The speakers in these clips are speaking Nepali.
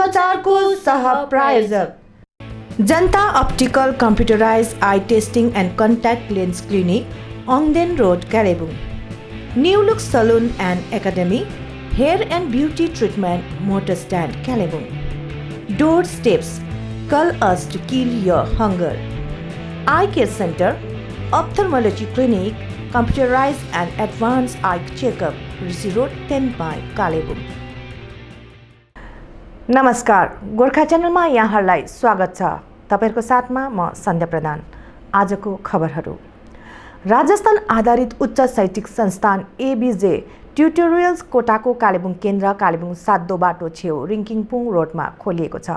समाचारको सह-प्रायोजक Janata optical computerise eye testing and contact lens clinic Ongden road Kalimpong new look salon and academy hair and beauty treatment motor stand Kalimpong door steps call us to kill your hunger eye care centre ophthalmology clinic computerise and advance eye checkup Rishi road 10 mile Kalimpong. नमस्कार, गोर्खा च्यानलमा यहाँहरूलाई स्वागत छ। तपाईहरुको साथमा म सन्ध्या प्रधान। आजको खबरहरू। राजस्थान आधारित उच्च शैक्षिक संस्थान एबीजे ट्युटोरियल्स कोटाको कालेबुङ केन्द्र कालेबुङ सातो बाटो छेउ रिङ्किङपुङ रोडमा खोलिएको छ।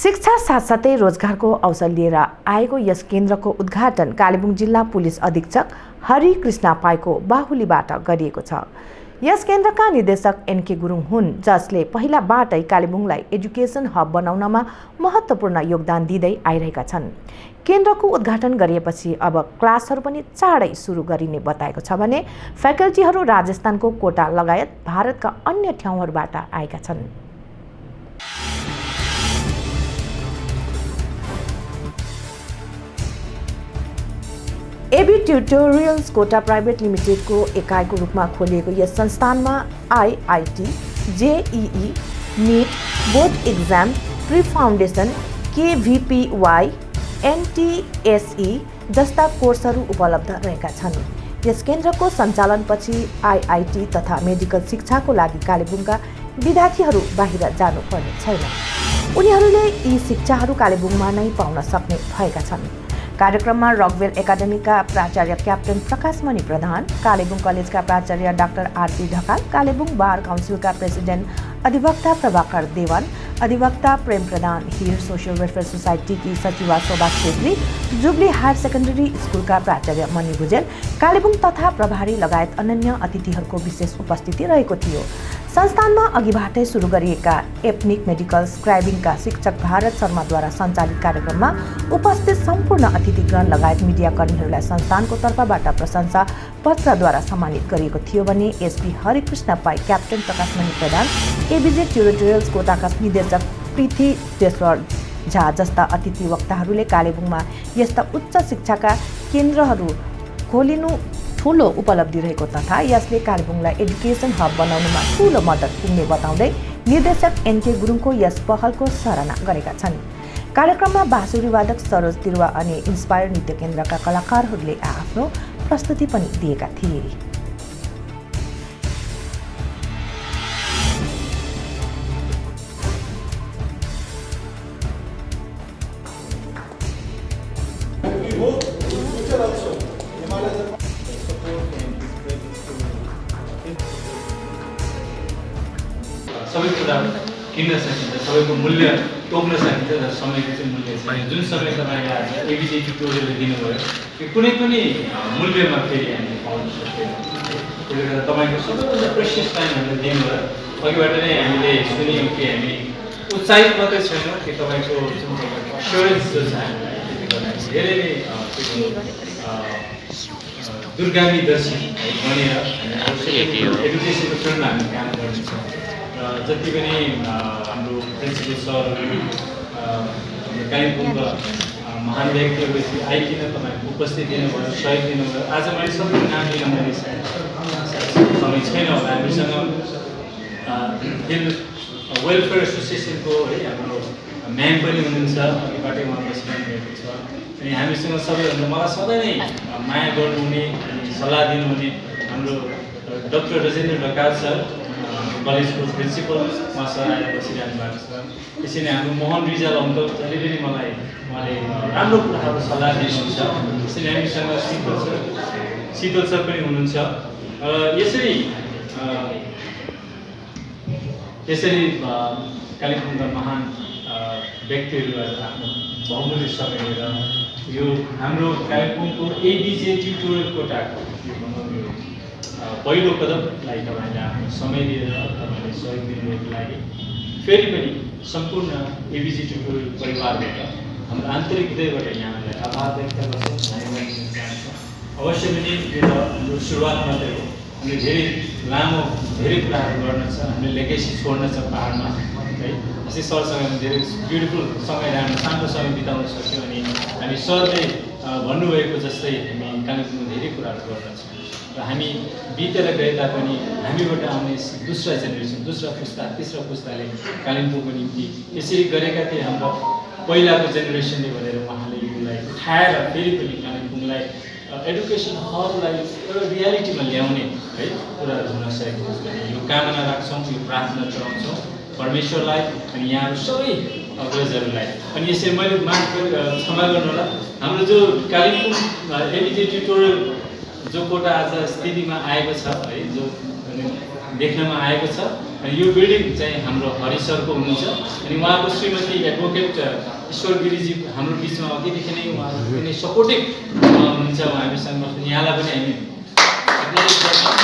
शिक्षा साथसाथै रोजगारको अवसर लिएर आएको यस केन्द्रको उद्घाटन कालेबुङ जिल्ला पुलिस अधीक्षक हरि कृष्ण पाईको बाहुलीबाट गरिएको छ। यस केन्द्रका निर्देशक एनके गुरुङ हुन्, जसले पहिलाबाटै कालेबुङलाई एजुकेसन हब बनाउनमा महत्त्वपूर्ण योगदान दिँदै आइरहेका छन्। केन्द्रको उद्घाटन गरिएपछि अब क्लासहरू पनि चाँडै सुरु गरिने बताएको छ भने फ्याकल्टीहरू राजस्थानको कोटा लगायत भारतका अन्य ठाउँहरूबाट आएका छन्। एबी ट्युटोरियल्स कोटा प्राइभेट लिमिटेडको एकाइको रूपमा खोलिएको यस संस्थानमा IIT, JEE, NEET, board exam, pre foundation, KVPY, NTSE जस्ता कोर्सहरू उपलब्ध रहेका छन्। यस केन्द्रको सञ्चालनपछि आईआईटी तथा मेडिकल शिक्षाको लागि कालेबुङका विद्यार्थीहरू बाहिर जानुपर्ने छैन। उनीहरूले यी शिक्षाहरू कालेबुङमा नै पाउन सक्ने भएका छन्। कार्यक्रममा रकवेल एकाडेमीका प्राचार्य क्याप्टेन प्रकाशमणि प्रधान, कालेबुङ कलेजका प्राचार्य डाक्टर आरपी ढकाल, कालेबुङ बार काउन्सिलका प्रेसिडेन्ट अधिवक्ता प्रभाकर देवान, अधिवक्ता प्रेम प्रधान, हिर सोसियल वेलफेयर सोसाइटीकी सचिवा शोभा छेत्री, जुबली हायर सेकेन्डरी स्कुलका प्राचार्य मणि भुजेल, कालेबुङ तथा प्रभारी लगायत अनन्य अतिथिहरूको विशेष उपस्थिति रहेको थियो। संस्थानमा अघिबाटै सुरु गरिएका एप्निक मेडिकल स्क्राइबिङका शिक्षक भारत शर्माद्वारा सञ्चालित कार्यक्रममा उपस्थित सम्पूर्ण अतिथिगण लगायत मिडियाकर्मीहरूलाई संस्थानको तर्फबाट प्रशंसा पत्रद्वारा सम्मानित गरिएको थियो भने एसपी हरिकृष्ण पाई, क्याप्टेन प्रकाशमणि प्रधान, एबीजे ट्युटोरियल्स कोटाका निर्देशक पृथ्वी देश्वर झा जस्ता अतिथि वक्ताहरूले कालेबुङमा यस्ता उच्च शिक्षाका केन्द्रहरू खोलिनु ठूलो उपलब्धि रहेको तथा यसले कालेबुङलाई एजुकेसन हब बनाउनुमा ठूलो मद्दत पुग्ने बताउँदै निर्देशक एनके गुरुङको यस पहलको सराहना गरेका छन्। कार्यक्रममा बाँसुरी वादक सरोज तिरुवा अनि इन्स्पायर नृत्य केन्द्रका कलाकारहरूले आफ्नो प्रस्तुति पनि दिएका थिए। सबै कुरा किन्न सकिन्छ, सबैको मूल्य तोक्न सकिन्छ र समयको चाहिँ मूल्य छ। जुन समय तपाईँले आज एबीजे ट्युटोरियलले दिनुभयो त्यो कुनै पनि मूल्यमा फेरि हामीले पाउन सक्दैनौँ। त्यसले गर्दा तपाईँको सबैभन्दा प्रेसियस टाइम हामीले दिनुभयो। अघिबाट नै हामीले सुन्यौँ कि हामी उत्साहित मात्रै छैनौँ कि तपाईँको जुन तपाईँको एस्योरेन्स जो छ हामीलाई धेरै नै दूरगामीदर्शी बनेर एडुकेसनको फिल्डमा हामी काम गर्नेछौँ। जति पनि हाम्रो प्रिन्सिपल सरहरू कालिम्पोङका महान व्यक्तिहरू आइकिन तपाईँको उपस्थित दिनुभयो, सहयोग दिनुभयो। आज मैले सबै नाम लिन मैले समय छैन होला। हामीसँग हिल वेलफेयर एसोसिएसनको है हाम्रो म्याम पनि हुनुहुन्छ, अघिबाटै उहाँ बसिरहनुभएको छ। अनि हामीसँग सबैभन्दा मलाई सधैँ नै माया गर्नुहुने अनि सल्लाह दिनुहुने हाम्रो डाक्टर राजेन्द्र ढकाल सर, कलेजको प्रिन्सिपल, उहाँ सर आएर बसिरहनु भएको छ। त्यसरी नै हाम्रो मोहन रिजाल अङ्कल जहिले पनि मलाई उहाँले राम्रो कुराहरू सल्लाह दिनुहुन्छ। त्यसरी हामीसँग शीतल सर पनि हुनुहुन्छ। यसरी कालिम्पोङका महान व्यक्तिहरू आफ्नो बहुमूल्य समय लिएर यो हाम्रो कालिम्पोङको एबीजे ट्युटोरियल कोटाको पहिलो कदमलाई तपाईँले आफ्नो समय दिएर तपाईँले सहयोग दिनुको लागि फेरि पनि सम्पूर्ण एबीजे ट्युटोरियल परिवारबाट हाम्रो आन्तरिक हृदयबाट यहाँलाई आभार व्यक्त गर्छौँ। अवश्य पनि यो हाम्रो सुरुवात मात्रै हो। हामीले धेरै लामो धेरै कुराहरू गर्न छ, हामीले लेगेसी छोड्न छ पाहाडमा है। यसै सरसँग हामी धेरै ब्युटिफुल समय राम्रो शान्त समय बिताउन सक्यौँ अनि हामी सरले भन्नुभएको जस्तै हामी कालिम्पोङमा धेरै कुराहरू गर्दछौँ र हामी बितेर गए तापनि हामीबाट आउने दोस्रा जेनेरेसन दोस्रा पुस्ता तेस्रा पुस्ताले कालिम्पोङको निम्ति यसरी गरेका थिए हाम्रो पहिलाको जेनेरेसनले भनेर उहाँले यसलाई उठाएर फेरि पनि कालिम्पोङलाई एडुकेसन हबलाई एउटा रियालिटीमा ल्याउने है कुराहरू हुन सकेको छ यो कामना राख्छौँ यो प्रार्थना चढाउँछौँ परमेश्वरलाई अनि यहाँहरू सबै अग्रजहरूलाई अनि यसरी मैले क्षमा गर्नु होला हाम्रो जो कालिम्पोङ एबिजे ट्युटोरियल जो कोटा आज स्थितिमा आएको छ है जो देख्नमा आएको छ अनि यो बिल्डिङ चाहिँ हाम्रो हरि सरको हुनुहुन्छ अनि उहाँको श्रीमती एडभोकेट ईश्वर गिरीजी हाम्रो बिचमा अघिदेखि नै उहाँहरू कुनै सपोर्टिभ हुनुहुन्छ हामीसँग यहाँलाई पनि हामी एक्नोलेज गर्छौँ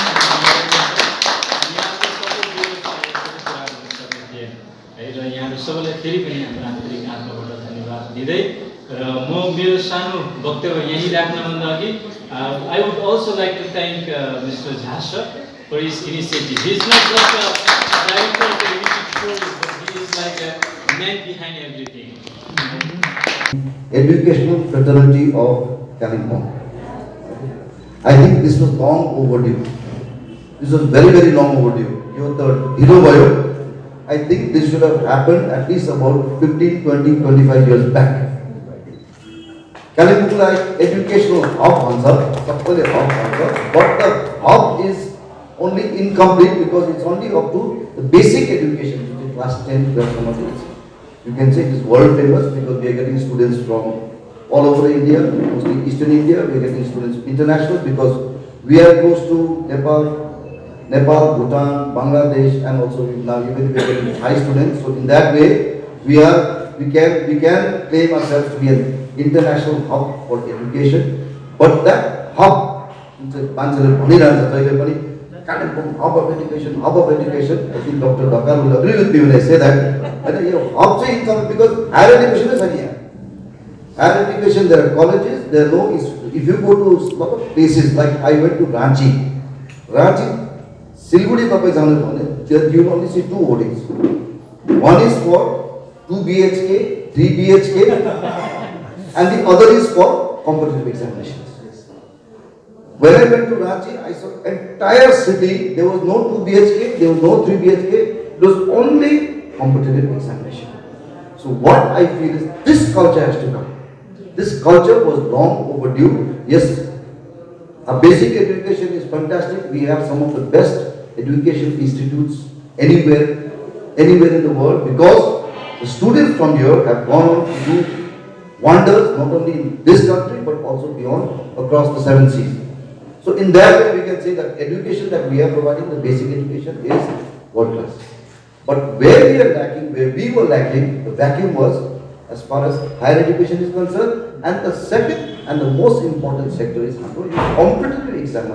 है र यहाँहरू सबैलाई फेरि पनि हाम्रो आन्तरिक आत्माबाट धन्यवाद दिँदै र म मेरो सानो वक्तव्य यहीँ राख्नुभन्दा अघि I would also like to thank Mr. Jha sir for his initiative. He is not just a director of the institute, but he is like a man behind everything. Educational fraternity of Kalimpong. I think this was long overdue. This was very, very long overdue. You are the hero bio. I think this should have happened at least about 15, 20, 25 years back. Kalimpongलाई educational hub भन्छ सबैले hub भन्छ but the hub is only incomplete because it's only up to the basic education which is class 10 12 you can say it is world famous because we are getting students from all over India, mostly Eastern India. We are getting students international because we are close to Nepal, Bhutan, Bangladesh, and also now even we are getting high students. So in that way we can claim ourselves to be an international hub for education, but that hub, Kalimpong hub of education, I think Dr. Dakar will agree with me when I say that. And hub is income because higher education is here. Higher education, there are colleges, there are no, if you go to places like I went to Ranchi, Siliguri, you will only see two hoardings. One is for 2 BHK, 3 BHK, and the other is for competitive examinations. When I went to Ranchi, I saw entire city, there was no 2 BHK, there was no 3 BHK, it was only competitive examination. So what I feel is this culture has to come. This culture was long overdue. Yes, our basic education is fantastic. We have some of the best education institutes anywhere in the world because the students from here have gone on to do wonders not only in this country but also beyond across the 7 seas. So in that way we can say that education that we are providing, the basic education is world class. But where we are lacking, where we were lacking, the vacuum was as far as higher education is concerned. And the second and the most important sector is competitive exam.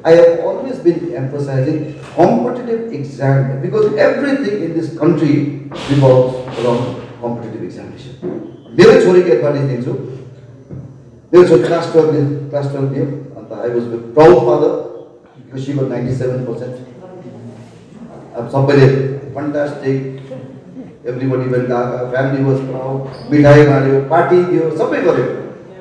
I have always been emphasizing competitive exam because everything in this country revolves around competitive examination. मेरो छोरीको एडभान्टेज दिन्छु मेरो छोरी क्लास 12 दियो अन्त I was a proud father because she got 97%. अब सबैले fantastic, everybody went out, family was proud, मिठाई खायो, party दियो, सबै गर्यो.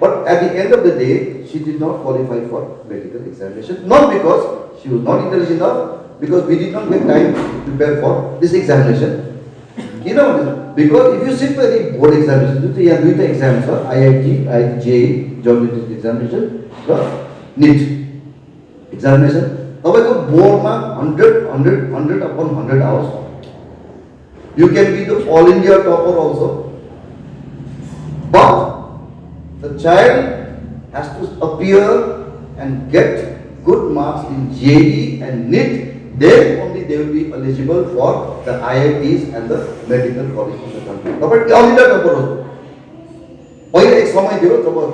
But at the end of the day, she did not qualify for medical examination. Not because she was not intelligent enough, because we did not get time to prepare for this examination. You know, because if you sit for the board examination, you have two exams, IIT, JEE, Joint Entrance Examination, NEET examination. Now, board 100 upon 100 hours. You can be the all India topper also. But the child has to appear and get good marks in JEE and NEET. Then only they will be eligible for the IITs and the medical college of the country. But all India topper also.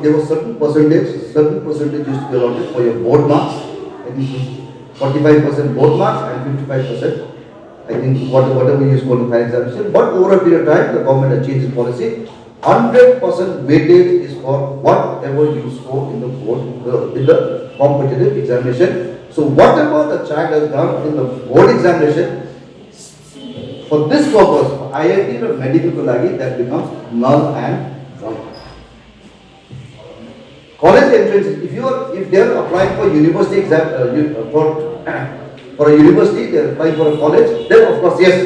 There was certain percentage used to be allotted for your board marks. I think 45% board marks and 55%. I think whatever you score in the final examination. But over a period of time, the government has changed its policy. 100% weightage is for whatever you score in the board, in the competitive examination. So whatever the child has done in the board examination, For this purpose, for IIT or medical ko lagi, that becomes null and void. College entrance, if they are applying for university exam, for a university, they are applying for a college, then of course yes,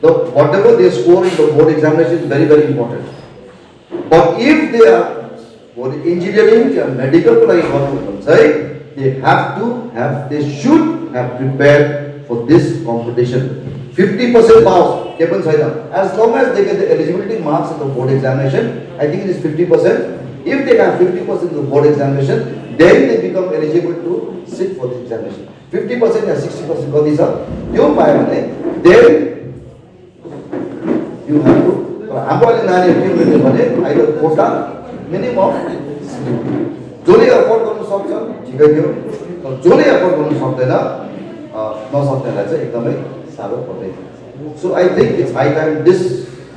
whatever they score in the board examination is very, very important. But if they are for engineering and medical, they should have prepared for this competition. 50% pass, as long as they get the eligibility marks in the board examination, I think it is 50%. If they have 50% in the board examination, then they become eligible to sit for the examination. 50% or 60% for this, then you have to. Either quota minimum. जोले अफोर्ड गर्नु सक्छ ठिकै थियो, तर जोले अफोर्ड गर्नु सक्दैन नसक्नेलाई चाहिँ एकदमै साह्रो पर्दैन. So I think it's high time this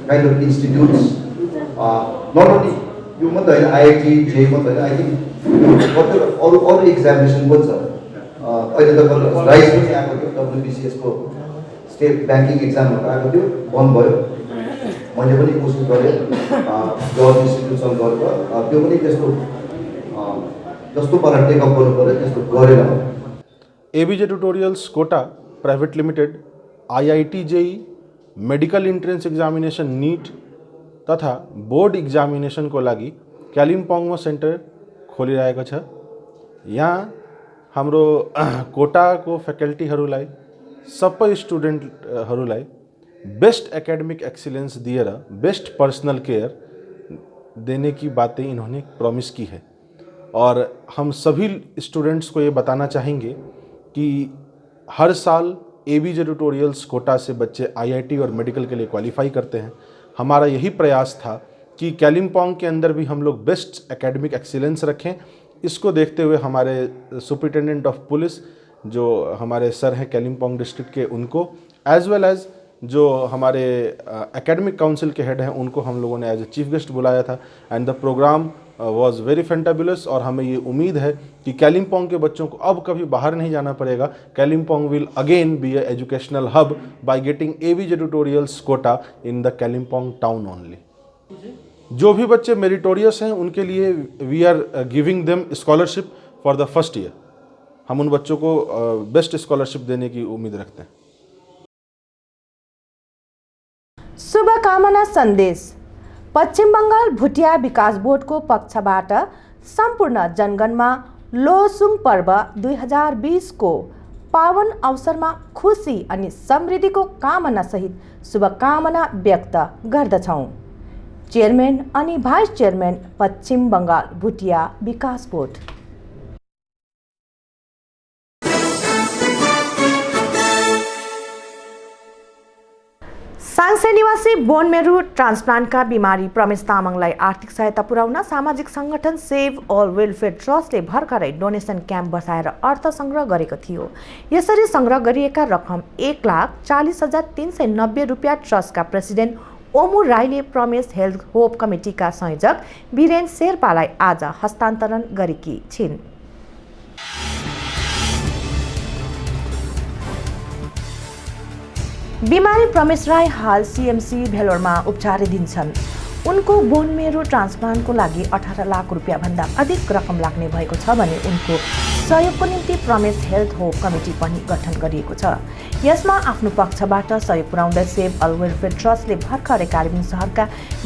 kind of institutes, not only you मात्र हैन, IIT, JEE मात्र हैन, I think कतिवटा अरू एक्जामिनेसन पनि छ. अहिले त राइस पनि आएको थियो, WBCS को स्टेट ब्याङ्किङ एक्जामहरू आएको थियो, बन्द भयो. मैले पनि कोसिस गरेँ गभर्मेन्ट इन्स्टिट्युसन गरेर, त्यो पनि त्यस्तो जस्तो पारा टेकअप गर्नु पर्यो त्यस्तो गरेन. ABJ tutorials Kota private limited IIT JEE medical entrance examination NEET तथा बोर्ड एक्जामिनेसनको लागि कालिम्पोङमा सेन्टर खोलिरहेको छ. यहाँ हाम्रो कोटाको फ्याकल्टीहरूलाई सबै स्टुडेन्टहरूलाई बेस्ट एकेडमिक एक्सीलेंस दिएर बेस्ट पर्सनल केयर देने की बातें इन्होंने प्रॉमिस की है. और हम सभी स्टूडेंट्स को ये बताना चाहेंगे कि हर साल ABJ ट्यूटोरियल्स कोटा से बच्चे IIT और मेडिकल के लिए क्वालिफाई करते हैं. हमारा यही प्रयास था कि कालिम्पोंग के अंदर भी हम लोग बेस्ट एकेडमिक एक्सीलेंस रखें. इसको देखते हुए हमारे सुपरिटेंडेंट ऑफ पुलिस जो हमारे सर हैं कालिम्पोंग डिस्ट्रिक्ट के, उनको एज वेल एज जो हमारे एकेडमिक काउंसिल के हेड हैं उनको हम लोगों ने एज ए चीफ गेस्ट बुलाया था. And the programme was very fantabulous. और हमें ये उम्मीद है कि कालिम्पोंग के बच्चों को अब कभी बाहर नहीं जाना पड़ेगा. Kalimpong will again be a educational hub by getting ABJ tutorials Kota in the Kalimpong town only. जो भी बच्चे मेरिटोरियस हैं उनके लिए we are giving them scholarship for the first year. हम उन बच्चों को बेस्ट स्कॉलरशिप देने की उम्मीद रखते हैं. शुभकामना सन्देश. पश्चिम बंगाल भुटिया विकास बोर्डको पक्षबाट सम्पूर्ण जनगणमा लोसुङ पर्व 2020 को पावन अवसरमा खुशी अनि समृद्धिको कामना सहित शुभकामना व्यक्त गर्दछौं. चेयरमैन अनि भाइस चेयरमैन पश्चिम बंगाल भुटिया विकास बोर्ड. साङ्से निवासी बोन मेरो ट्रान्सप्लान्टका बिमारी प्रमेश तामाङलाई आर्थिक सहायता पुर्याउन सामाजिक संगठन सेभ अल वेलफेयर ट्रस्टले भर्खरै डोनेसन क्याम्प बसाएर अर्थ संग्रह गरेको थियो. यसरी संग्रह गरिएका रकम 1,40,390 रुपियाँ ट्रस्टका प्रेसिडेन्ट ओमु राईले प्रमेश हेल्थ होप कमिटीका संयोजक वीरेन शेर्पालाई आज हस्तान्तरण गरेकी छिन्. बिमारी प्रमेश राई हाल CMC भेलोरमा उपचाराधीन छन्. उनको बोन मेरो ट्रान्सप्लान्टको लागि 18 लाख रुपियाँ भन्दा अधिक रकम लाग्ने भएको छ भने उनको सहयोगको निम्ति प्रमेश हेल्थ होप कमिटी पनि गठन गरिएको छ. यसमा आफ्नो पक्षबाट सहयोग पुर्याउँदै सेभ अल वेलफेयर ट्रस्टले भर्खरै कालेबुङ सहरका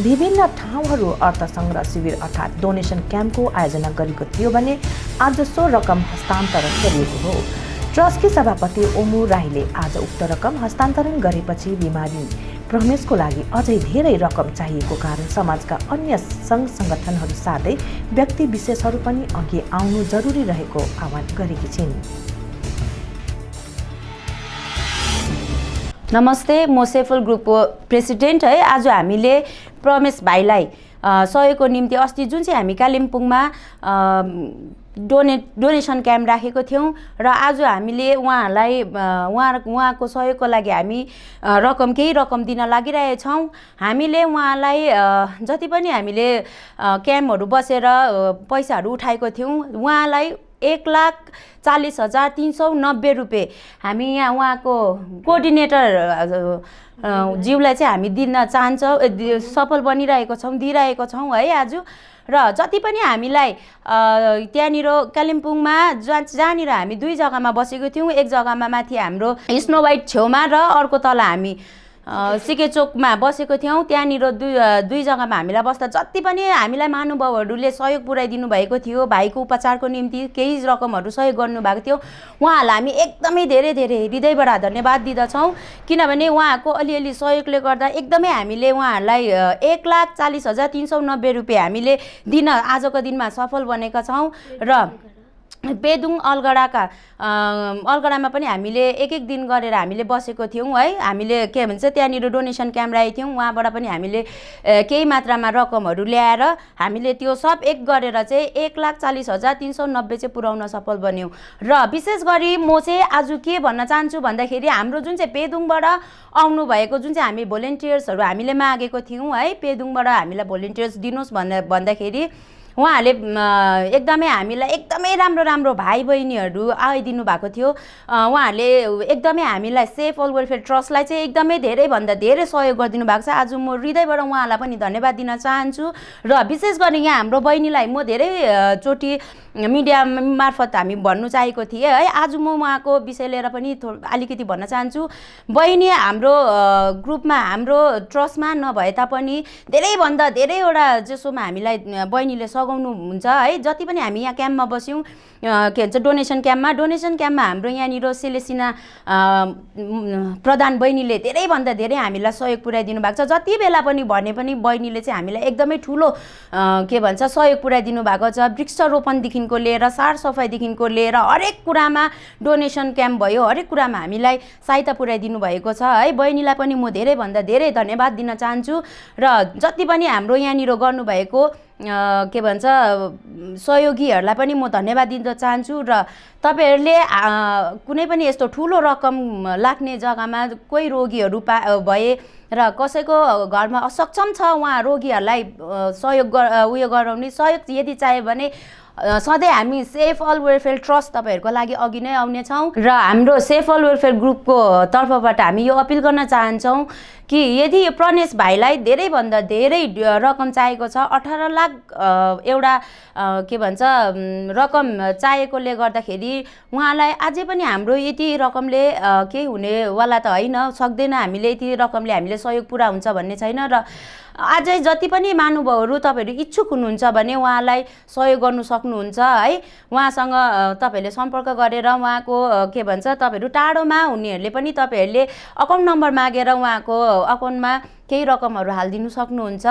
विभिन्न ठाउँहरू अर्थ संग्रह शिविर अर्थात् डोनेसन क्याम्पको आयोजना गरेको थियो भने आज सो रकम हस्तान्तरण गरिएको हो. ट्रस्टकी सभापति ओमु राईले आज उक्त रकम हस्तान्तरण गरेपछि बिमारी प्रमेशको लागि अझै धेरै रकम चाहिएको कारण समाजका अन्य सङ्घ सङ्गठनहरू साथै व्यक्ति विशेषहरू पनि अघि आउनु जरुरी रहेको आह्वान गरेकी छिन्. नमस्ते, म सेफल ग्रुपको प्रेसिडेन्ट है. आज हामीले प्रमेश भाइलाई सहयोगको निम्ति अस्ति जुन चाहिँ हामी कालिम्पोङमा डोनेसन क्याम्प राखेको थियौँ र आज हामीले उहाँहरूलाई उहाँको सहयोगको लागि हामी केही रकम दिन लागिरहेछौँ. हामीले उहाँलाई जति पनि हामीले क्याम्पहरू बसेर पैसाहरू उठाएको थियौँ उहाँलाई 1,40,390 रुपियाँ हामी यहाँ उहाँको कोअर्डिनेटर ज्यूलाई चाहिँ हामी दिन चाहन्छौँ, सफल बनिरहेको छौँ, दिइरहेको छौँ है आज। र जति पनि हामीलाई त्यहाँनिर कालिम्पोङमा जहाँनिर हामी 2 जग्गामा बसेको थियौँ, एक जग्गामा माथि हाम्रो स्नो वाइट छेउमा र अर्को तल हामी सिके चोकमा बसेको थियौँ, त्यहाँनिर दुई जग्गामा हामीलाई बस्दा जति पनि हामीलाई महानुभावहरूले सहयोग पुर्याइदिनु भएको थियो, भाइको उपचारको निम्ति केही रकमहरू सहयोग गर्नुभएको थियो, उहाँहरूलाई हामी एकदमै धेरै धेरै हृदयबाट धन्यवाद दिँदछौँ। किनभने उहाँको अलिअलि सहयोगले गर्दा एकदमै हामीले उहाँहरूलाई 1,40,390 रुपियाँ हामीले दिन आजको दिनमा सफल बनेका छौँ। र पेदुङ अलगडामा पनि हामीले एक दिन गरेर हामीले बसेको थियौँ है। हामीले के भन्छ त्यहाँनिर डोनेसन क्याम्प राखेको थियौँ, उहाँबाट पनि हामीले केही मात्रामा रकमहरू ल्याएर हामीले त्यो सब एक गरेर चाहिँ 1,40,390 चाहिँ पुर्याउन सफल बन्यौँ। र विशेष गरी म चाहिँ आज के भन्न चाहन्छु भन्दाखेरि हाम्रो जुन चाहिँ पेदुङबाट आउनुभएको जुन चाहिँ हामी भोलिन्टियर्सहरू हामीले मागेको थियौँ है, पेदुङबाट हामीलाई भोलिन्टियर्स दिनुहोस् भन्दाखेरि उहाँहरूले एकदमै हामीलाई एकदमै राम्रो राम्रो भाइ बहिनीहरू आइदिनु भएको थियो। उहाँहरूले एकदमै हामीलाई सेफ अल वेलफेयर ट्रस्टलाई चाहिँ एकदमै धेरैभन्दा धेरै सहयोग गरिदिनु भएको छ। आज म हृदयबाट उहाँलाई पनि धन्यवाद दिन चाहन्छु। र विशेष गरी यहाँ हाम्रो बहिनीलाई म धेरैचोटि मिडिया मार्फत हामी भन्नु चाहेको थिएँ है, आज म उहाँको विषय लिएर पनि अलिकति भन्न चाहन्छु। बहिनी हाम्रो ग्रुपमा हाम्रो ट्रस्टमा नभए तापनि धेरैभन्दा धेरैवटा जसोमा हामीलाई बहिनीले सघाउनुहुन्छ है। जति पनि हामी यहाँ क्याम्पमा बस्यौँ, के भन्छ डोनेसन क्याम्पमा हाम्रो यहाँनिर सेलेसिना प्रधान बहिनीले धेरैभन्दा धेरै हामीलाई सहयोग पुर्याइदिनु भएको छ। जति बेला पनि भने पनि बहिनीले चाहिँ हामीलाई एकदमै ठुलो के भन्छ सहयोग पुर्याइदिनु भएको छ। वृक्षारोपणदेखिको लिएर सरसफाइदेखिको लिएर हरेक कुरामा डोनेसन क्याम्प भयो, हरेक कुरामा हामीलाई सहायता पुर्याइदिनु भएको छ है। बहिनीलाई पनि म धेरैभन्दा धेरै धन्यवाद दिन चाहन्छु। र जति पनि हाम्रो यहाँनिर गर्नुभएको के भन्छ सहयोगीहरूलाई पनि म धन्यवाद दिन चाहन्छु। र तपाईँहरूले कुनै पनि यस्तो ठुलो रकम लाग्ने जग्गामा कोही रोगीहरू भए र कसैको घरमा असक्षम छ उहाँ रोगीहरूलाई सहयोग गराउने सहयोग यदि चाह्यो भने सधैँ हामी सेफ अल वेलफेयर ट्रस्ट तपाईँहरूको लागि अघि नै आउनेछौँ। र हाम्रो सेफ अल वेलफेयर ग्रुपको तर्फबाट हामी यो अपिल गर्न चाहन्छौँ कि यदि यो प्रणेश भाइलाई धेरैभन्दा धेरै रकम चाहिएको छ, 18 लाख एउटा के भन्छ रकम चाहिएकोले गर्दाखेरि उहाँलाई अझै पनि हाम्रो यति रकमले केही हुनेवाला त होइन, सक्दैन हामीले यति रकमले हामीले सहयोग पुरा हुन्छ भन्ने छैन। र अझै जति पनि महानुभावहरू तपाईँहरू इच्छुक हुनुहुन्छ भने उहाँलाई सहयोग गर्नु सक्नुहुन्छ है। उहाँसँग तपाईँहरूले सम्पर्क गरेर उहाँको के भन्छ तपाईँहरू टाढोमा हुनेहरूले पनि तपाईँहरूले अकाउन्ट नम्बर मागेर उहाँको अकाउन्टमा केही रकमहरू हालिदिनु सक्नुहुन्छ।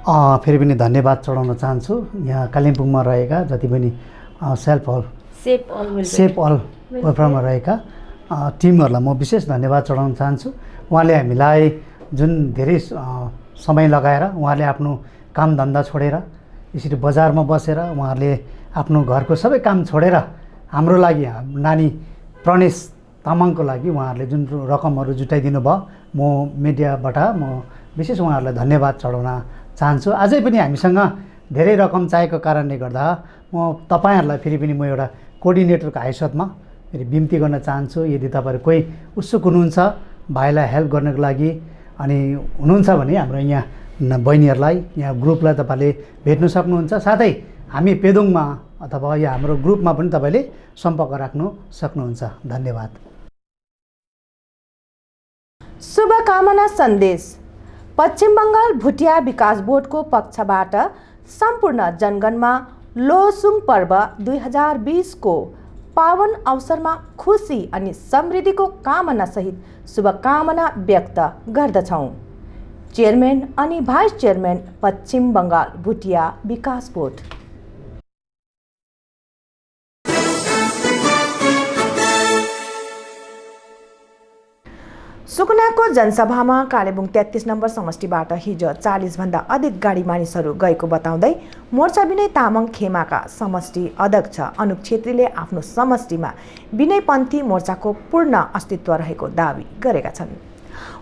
फेरि पनि धन्यवाद चढाउन चाहन्छु यहाँ कालिम्पोङमा रहेका जति पनि सेफ अल वेलफेयरमा रहेका टिमहरूलाई म विशेष धन्यवाद चढाउन चाहन्छु। उहाँले हामीलाई जुन धेरै समय लगाएर उहाँले आफ्नो कामधन्दा छोडेर यसरी बजारमा बसेर उहाँहरूले आफ्नो घरको सबै काम छोडेर हाम्रो लागि नानी प्रणेश तामाङको लागि उहाँहरूले जुन रकमहरू जुटाइदिनु भयो, म मिडियाबाट म विशेष उहाँहरूलाई धन्यवाद चढाउन चाहन्छु। अझै पनि हामीसँग धेरै रकम चाहिएको कारणले गर्दा म तपाईँहरूलाई फेरि पनि म एउटा कोअर्डिनेटरको हैसियतमा फेरि बिन्ती गर्न चाहन्छु। यदि तपाईँहरू कोही उत्सुक हुनुहुन्छ भाइलाई हेल्प गर्नको लागि अनि हुनुहुन्छ भने हाम्रो यहाँ बहिनीहरूलाई यहाँ ग्रुपलाई तपाईँले भेट्न सक्नुहुन्छ। साथै हामी पेदोङमा अथवा या हाम्रो ग्रुपमा पनि तपाईँले सम्पर्क राख्नु सक्नुहुन्छ। धन्यवाद। शुभकामना सन्देश। पश्चिम बङ्गाल भुटिया विकास बोर्डको पक्षबाट सम्पूर्ण जनगणमा लोसुङ पर्व 2020 को पावन अवसरमा खुसी अनि समृद्धिको कामना सहित शुभकामना व्यक्त गर्दछौँ। चेयरम्यान अनि भाइस चेयरम्यान पश्चिम बङ्गाल भुटिया विकास बोर्ड। सुकुनाको जनसभामा कालेबुङ 33 नम्बर समष्टिबाट हिजो 40 भन्दा अधिक गाडी मानिसहरू गएको बताउँदै मोर्चा विनय तामाङ खेमाका समष्टि अध्यक्ष अनुप छेत्रीले आफ्नो समष्टिमा विनयपन्थी मोर्चाको पूर्ण अस्तित्व रहेको दावी गरेका छन्।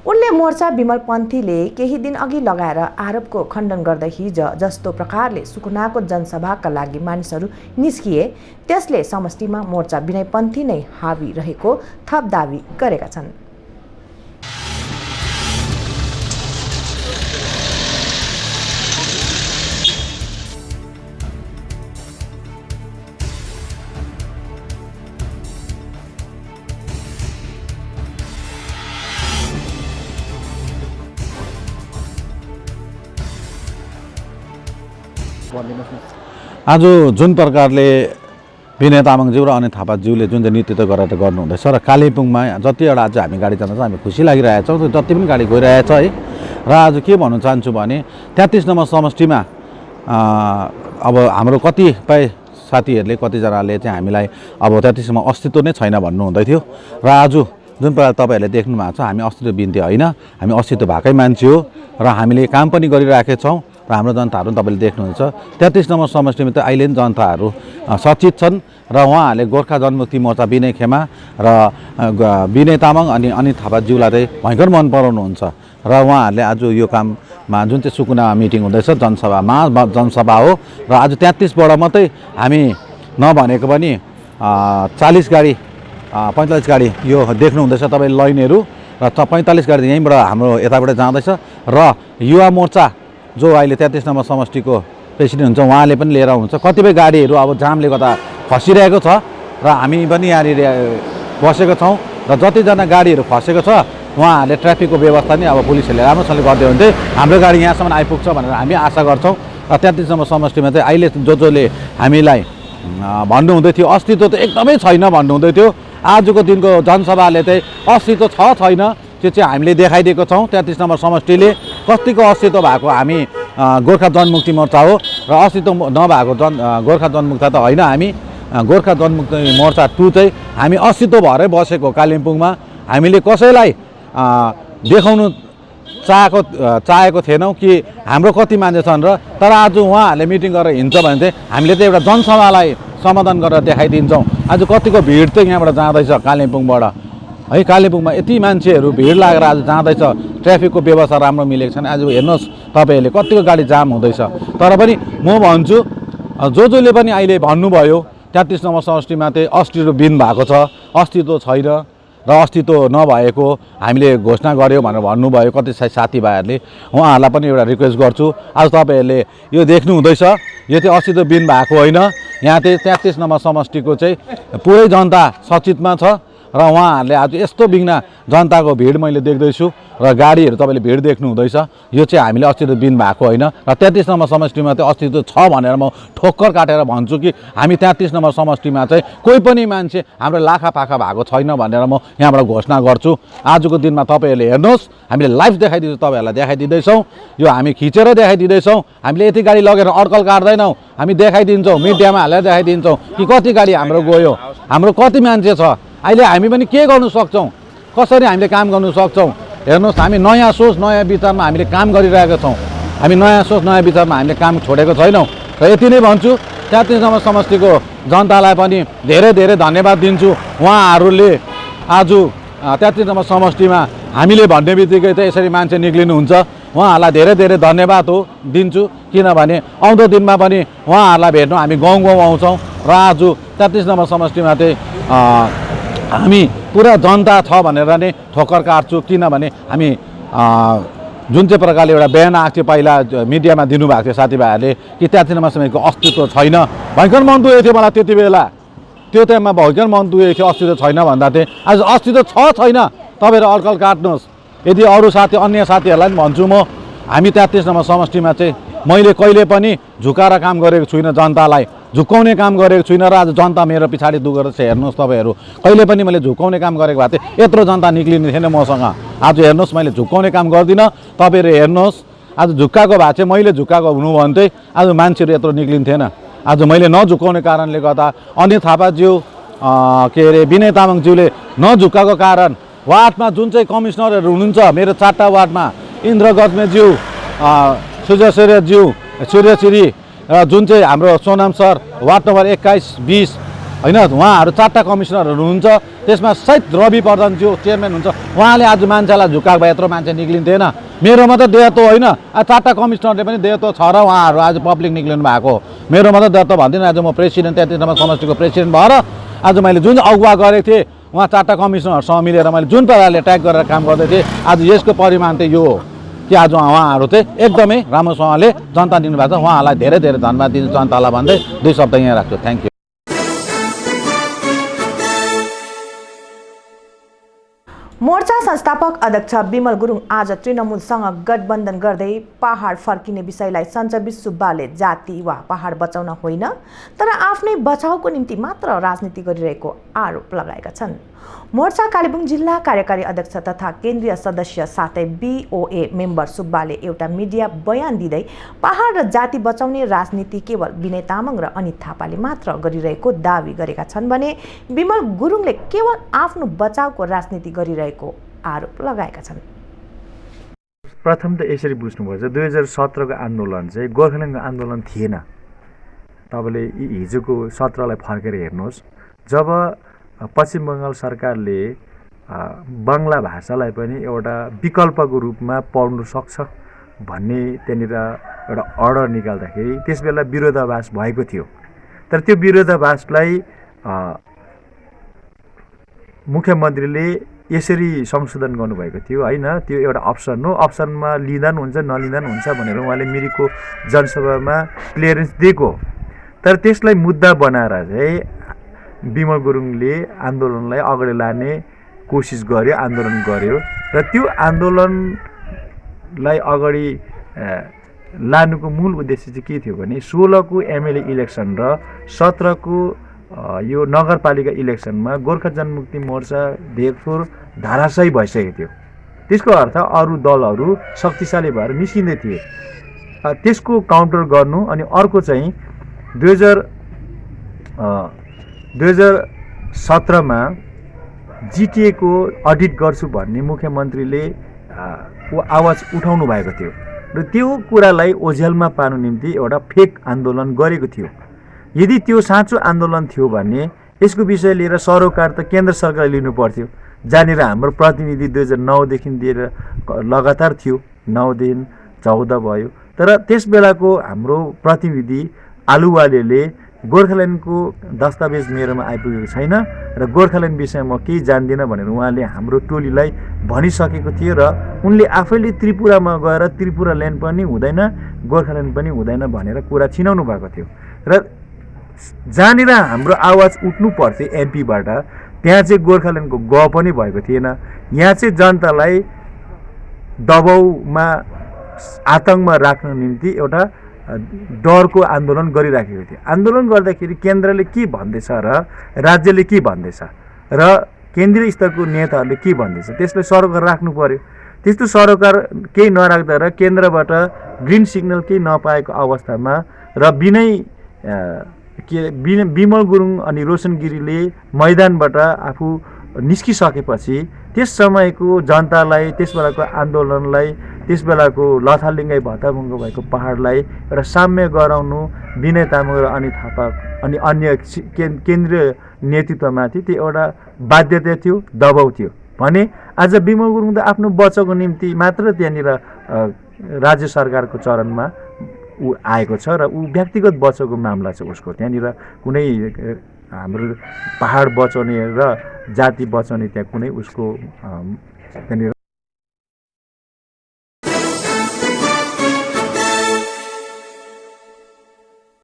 उनले मोर्चा विमलपन्थीले केही दिन अघि लगाएर आरोपको खण्डन गर्दै हिजो जस्तो प्रकारले सुकुनाको जनसभाका लागि मानिसहरू निस्किए त्यसले समष्टिमा मोर्चा विनयपन्थी नै हावी रहेको थप दावी गरेका छन्। आज जुन प्रकारले विनय तामाङज्यू र अनित थापाज्यूले जुन चाहिँ नेतृत्व गरेर गर्नुहुँदैछ र कालिम्पोङमा जतिवटा आज हामी गाडी चलाउँछ हामी खुसी लागिरहेको छौँ, जति पनि गाडी गइरहेछ है। र आज के भन्न चाहन्छु भने 33 नम्बर समष्टिमा अब हाम्रो कतिपय साथीहरूले कतिजनाले चाहिँ हामीलाई अब 33 मा अस्तित्व नै छैन भन्नुहुँदै थियो र आज जुन प्रकार तपाईँहरूले देख्नु भएको छ हामी अस्तित्व बिन्ती होइन, हामी अस्तित्व भएकै मान्छे हो र हामीले काम पनि गरिरहेका छौँ र हाम्रो जनताहरू तपाईँले देख्नुहुन्छ 33 नम्बर समष्टिमा त अहिले पनि जनताहरू सचेत छन् र उहाँहरूले गोर्खा जनमुक्ति मोर्चा विनय खेमा र विनय तामाङ अनि अनित थापाज्यूलाई चाहिँ भयङ्कर मन पराउनुहुन्छ र उहाँहरूले आज यो काममा जुन चाहिँ सुकुनामा मिटिङ हुँदैछ जनसभा हो र आज 33बाट मात्रै हामी नभनेको पनि 40 गाडी 45 गाडी यो देख्नुहुँदैछ तपाईँले लाइनहरू र 45 गाडी यहीँबाट हाम्रो यताबाट जाँदैछ र युवा मोर्चा जो अहिले 33 नम्बर समष्टिको प्रेसिडेन्ट हुन्छ उहाँले पनि लिएर हुन्छ। कतिपय गाडीहरू अब जामले गर्दा फसिरहेको छ र हामी पनि यहाँनिर बसेको छौँ र जतिजना गाडीहरू फसेको छ उहाँहरूले ट्राफिकको व्यवस्था नै अब पुलिसहरूले राम्रोसँगले गरिदियो भने चाहिँ हाम्रो गाडी यहाँसम्म आइपुग्छ भनेर हामी आशा गर्छौँ। र 33 नम्बर समष्टिमा चाहिँ अहिले जसले हामीलाई भन्नुहुँदै थियो अस्तित्व त एकदमै छैन भन्नुहुँदै थियो, आजको दिनको जनसभाले चाहिँ अस्तित्व छ छैन त्यो चाहिँ हामीले देखाइदिएको छौँ। 33 नम्बर समष्टिले कतिको अस्तित्व भएको हामी गोर्खा जनमुक्ति मोर्चा हो र अस्तित्व नभएको गोर्खा जनमुक्ति त होइन, हामी गोर्खा जनमुक्ति मोर्चा 2 चाहिँ हामी अस्तित्व भएरै बसेको कालिम्पोङमा हामीले कसैलाई देखाउनु चाहेको थिएनौँ कि हाम्रो कति मान्छे छन् र तर आज उहाँहरूले मिटिङ गरेर हिँड्छ भने चाहिँ हामीले चाहिँ एउटा जनसभालाई समाधान गरेर देखाइदिन्छौँ। आज कतिको भिड चाहिँ यहाँबाट जाँदैछ कालिम्पोङबाट है, कालिम्पोङमा यति मान्छेहरू भिड लागेर आज जाँदैछ, ट्राफिकको व्यवस्था राम्रो मिलेको छैन। आज हेर्नुहोस् तपाईँहरूले कतिको गाडी जाम हुँदैछ, तर पनि म भन्छु जसले पनि अहिले भन्नुभयो 33 नम्बर समष्टिमा चाहिँ अस्तित्व बिन भएको छ, अस्तित्व छैन र अस्तित्व नभएको हामीले घोषणा गऱ्यौँ भनेर भन्नुभयो कति साथीभाइहरूले, उहाँहरूलाई पनि एउटा रिक्वेस्ट गर्छु आज तपाईँहरूले यो देख्नुहुँदैछ यो चाहिँ अस्तित्व बिन भएको होइन, यहाँ चाहिँ 33 नम्बर समष्टिको चाहिँ पुरै जनता सचेतमा छ र उहाँहरूले आज यस्तो बिघ्न जनताको भिड मैले देख्दैछु र गाडीहरू तपाईँले भिड देख्नुहुँदैछ, यो चाहिँ हामीले अस्तित्व बिन भएको होइन र 33 नम्बर समष्टिमा चाहिँ अस्तित्व छ भनेर म ठोक्कर काटेर भन्छु कि हामी 33 नम्बर समष्टिमा चाहिँ कोही पनि मान्छे हाम्रो लाखापाखा भएको छैन भनेर म यहाँबाट घोषणा गर्छु। आजको दिनमा तपाईँहरूले हेर्नुहोस् हामीले लाइभ देखाइदिन्छौँ, तपाईँहरूलाई देखाइदिँदैछौँ, यो हामी खिचेर देखाइदिँदैछौँ, हामीले यति गाडी लगेर अड्कल काट्दैनौँ, हामी देखाइदिन्छौँ, मिडियामा हालेर देखाइदिन्छौँ कि कति गाडी हाम्रो गयो, हाम्रो कति मान्छे छ, अहिले हामी पनि के गर्नु सक्छौँ, कसरी हामीले काम गर्नु सक्छौँ। हेर्नुहोस् हामी नयाँ सोच नयाँ विचारमा हामीले काम गरिरहेका छौँ, हामी नयाँ सोच नयाँ विचारमा हामीले काम छोडेको छैनौँ र यति नै भन्छु। 33 नम्बर समष्टिको जनतालाई पनि धेरै धेरै धन्यवाद दिन्छु, उहाँहरूले आज 33 नम्बर समष्टिमा हामीले भन्ने बित्तिकै चाहिँ यसरी मान्छे निक्लिनुहुन्छ, उहाँहरूलाई धेरै धेरै धन्यवाद दिन्छु किनभने आउँदो दिनमा पनि उहाँहरूलाई भेट्नु हामी गाउँ गाउँ आउँछौँ र आज 33 नम्बर समष्टिमा चाहिँ हामी पुरा जनता छ भनेर नै ठोक्कर काट्छु किनभने हामी जुन चाहिँ प्रकारले एउटा बयान आएको थियो पहिला मिडियामा दिनुभएको थियो साथीभाइहरूले कि 33 नम्बर समष्टिको अस्तित्व छैन, भयङ्कर मन दुखेको थियो मलाई त्यति बेला, त्यो टाइममा भयङ्कर मन दुखेको थियो अस्तित्व छैन भन्दा थिएँ। आज अस्तित्व छ छैन तपाईँहरू अड्कल काट्नुहोस्। यदि अरू साथी अन्य साथीहरूलाई पनि भन्छु म हामी 33 नम्बर समष्टिमा चाहिँ मैले कहिले पनि झुकाएर काम गरेको छुइनँ, जनतालाई झुकाउने काम गरेको छुइनँ र आज जनता मेरो पछाडि दुगेर चाहिँ हेर्नुहोस् तपाईँहरू कहिले पनि मैले झुकाउने काम गरेको भए थिएँ यत्रो जनता निक्लिने थिएन मसँग। आज हेर्नुहोस् मैले झुकाउने काम गर्दिनँ, तपाईँहरू हेर्नुहोस् आज झुक्काएको भए चाहिँ मैले झुक्काएको हुनु भने चाहिँ आज मान्छेहरू यत्रो निक्लिन्थेन। आज मैले नझुकाउने कारणले गर्दा अनित थापाज्यू के अरे विनय तामाङज्यूले नझुक्काएको कारण वार्डमा जुन चाहिँ कमिसनरहरू हुनुहुन्छ मेरो 4टा वार्डमा इन्द्र गजमेज्यू, सूर्यश्री र जुन चाहिँ हाम्रो सोनाम सर वार्ड नम्बर 21, 20 होइन, उहाँहरू 4टा कमिसनरहरू हुनुहुन्छ। त्यसमा सहित रवि प्रधानज्यू चेयरम्यान हुन्छ। उहाँले आज मान्छेलाई झुकाएको भए यत्रो मान्छे निक्लिन्थेन। मेरो मात्रै देयत्व होइन, 4टा कमिसनरले पनि देयत्व छ र उहाँहरू आज पब्लिक निक्लिनु भएको। मेरो मात्रै देयत्व भन्दिनँ। आज म प्रेसिडेन्ट 33 नम्बर समष्टिको प्रेसिडेन्ट भएर आज मैले जुन अगुवा गरेको थिएँ उहाँ 4टा कमिसनरसँग मिलेर मैले जुन प्रकारले ट्याग गरेर काम गर्दै थिएँ, आज यसको परिमाण चाहिँ यो हो कि आज उहाँहरू चाहिँ एकदमै राम्रोसँगले जनता दिनुभएको छ। उहाँहरूलाई धेरै धेरै धन्यवाद दिन्छु जनतालाई भन्दै 2 शब्द यहाँ राख्छु। Thank you. मोर्चा संस्थापक अध्यक्ष बिमल गुरुङ आज तृणमूलसँग गठबन्धन गर्दै पहाड फर्किने विषयलाई सञ्चबिस सुब्बाले जाति वा पहाड बचाउन होइन तर आफ्नै बचाउको निम्ति मात्र राजनीति गरिरहेको आरोप लगाएका छन्। मोर्चा कालेबुङ जिल्ला कार्यकारी अध्यक्ष तथा केन्द्रीय सदस्य साथै BOA मेम्बर सुब्बाले एउटा मिडिया बयान दिँदै पहाड र जाति बचाउने राजनीति केवल विनय तामाङ र अनित थापाले मात्र गरिरहेको दावी गरेका छन् भने बिमल गुरुङले केवल आफ्नो बचाउको राजनीति गरिरहेको आरोप लगाएका छन्। प्रथम त यसरी बुझ्नुपर्छ, 2017को आन्दोलन चाहिँ गोर्खाल्यान्डको आन्दोलन थिएन। तपाईँले हिजोको सत्रलाई फर्केर हेर्नुहोस्, जब पश्चिम बङ्गाल सरकारले बङ्गला भाषालाई पनि एउटा विकल्पको रूपमा पढ्नु सक्छ भन्ने त्यहाँनिर एउटा अर्डर निकाल्दाखेरि त्यसबेला विरोधाभास भएको थियो। तर त्यो विरोधाभासलाई मुख्यमन्त्रीले यसरी संशोधन गर्नुभएको थियो होइन, त्यो एउटा अप्सन हो, अप्सनमा लिँदा पनि हुन्छ नलिँदा पनि हुन्छ भनेर उहाँले मिरिकको जनसभामा क्लियरेन्स दिएको। तर त्यसलाई मुद्दा बनाएर चाहिँ बिमल गुरुङले आन्दोलनलाई अगाडि लाने कोसिस गर्यो, आन्दोलन गर्यो र त्यो आन्दोलनलाई अगाडि लानुको मूल उद्देश्य चाहिँ के थियो भने 16को MLA इलेक्सन र 17को यो नगरपालिका इलेक्सनमा गोर्खा जनमुक्ति मोर्चा धेरथोर धाराशायी भइसकेको थियो। त्यसको अर्थ अरू दलहरू शक्तिशाली भएर निस्किँदै थिए। त्यसको काउन्टर गर्नु अनि अर्को चाहिँ 2017मा GTA को अडिट गर्छु भन्ने मुख्यमन्त्रीले आवाज उठाउनु भएको थियो र त्यो कुरालाई ओझेलमा पार्नु निम्ति एउटा फेक आन्दोलन गरेको थियो। यदि त्यो साँचो आन्दोलन थियो भने यसको विषय लिएर सरोकार त केन्द्र सरकारले लिनु पर्थ्यो, जहाँनिर हाम्रो प्रतिनिधि 2009देखि लिएर लगातार थियो, 9 दिन 14 भयो। तर त्यस बेलाको हाम्रो प्रतिनिधि आलुवालेले गोर्खाल्यान्डको दस्तावेज मेरोमा आइपुगेको छैन र गोर्खाल्यान्ड विषयमा केही जान्दिनँ भनेर उहाँले हाम्रो टोलीलाई भनिसकेको थियो र उनले आफैले त्रिपुरामा गएर त्रिपुरा ल्यान्ड पनि हुँदैन, गोर्खाल्यान्ड पनि हुँदैन भनेर कुरा छिनाउनु भएको थियो। र जहाँनिर हाम्रो आवाज उठ्नु पर्थ्यो MP बाट, त्यहाँ चाहिँ गोर्खाल्यान्डको ग पनि भएको थिएन। यहाँ चाहिँ जनतालाई दबाउमा आतङ्कमा राख्न निम्ति एउटा डरको आन्दोलन गरिराखेको थियो। आन्दोलन गर्दाखेरि केन्द्रले के भन्दैछ र राज्यले के भन्दैछ र केन्द्रीय स्तरको नेताहरूले के भन्दैछ त्यसलाई सरोकार राख्नु पर्यो। त्यस्तो सरोकार केही नराख्दा र केन्द्रबाट ग्रिन सिग्नल केही नपाएको अवस्थामा र बिमल गुरुङ अनि रोशन गिरीले मैदानबाट आफू निस्किसकेपछि त्यस समयको जनतालाई, त्यस बेलाको आन्दोलनलाई, त्यस बेलाको लथालिङ्गाई भत्ताभङ्ग भएको पहाडलाई एउटा साम्य गराउनु विनय तामाङ र अनित थापा अनि अन्य केन्द्रीय नेतृत्वमाथि त्यो एउटा बाध्यता थियो, दबाउ थियो भने आज बिमल गुरुङ त आफ्नो बचाउको निम्ति मात्र त्यहाँनिर राज्य सरकारको चरणमा ऊ आएको छ र ऊ व्यक्तिगत बचाउको मामला छ उसको। त्यहाँनिर कुनै हाम्रो पहाड बचाउने र जाति बचाउने त्यहाँ कुनै उसको त्यहाँनिर